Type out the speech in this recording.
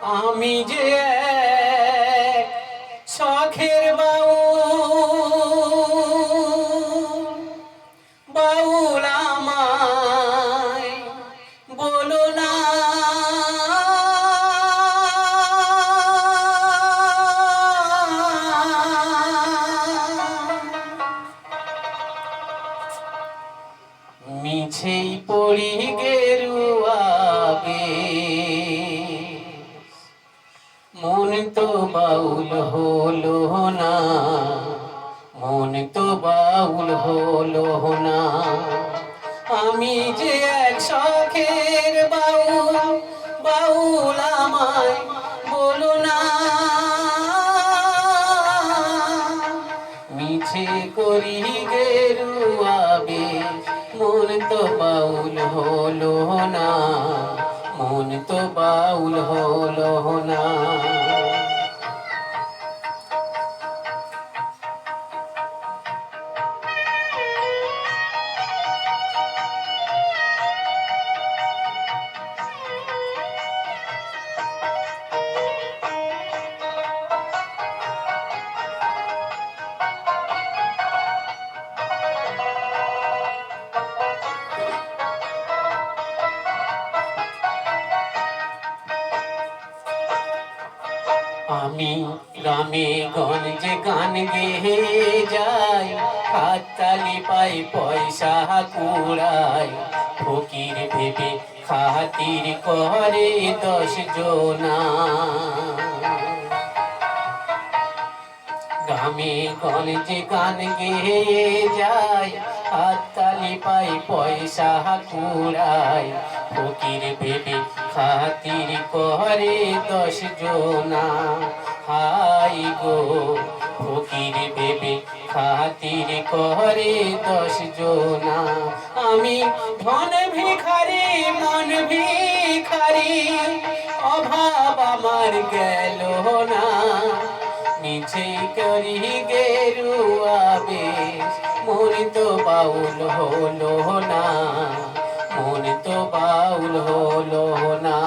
আমি যে এক শখের বাউল, বাউল আমায় বলো না মিছেই পড়ি গেরুয়া বেশ, মন তো বাউল হলো না, মন তো বাউল হলো না। আমি যে এক শখের বাউল, বাউল আমায় বলো না মিছে করি গেরুয়া বেশ, মন তো বাউল হলো না, মন তো বাউল হলো না। আমি গ্রামে গঞ্জে গান গেয়ে যাই, হাততালি পাই পয়সা কুড়াই, ফকির ভেবে খাতির করে 10 জনা। গ্রামে গঞ্জে গান গেয়ে যাই, হাততালি পাই পয়সা কুড়াই, ফকির ভেবে খাতির করে 10 জনা। হাই গো ফকির ভেবে খাতির করে 10 জনা। আমি ধন ভিখারি মন ভিখারি, অভাব আমার গেল না, মিছে করি গেরুয়া বেশ, মন তো বাউল হলো না, মন তো বাউল হলো না।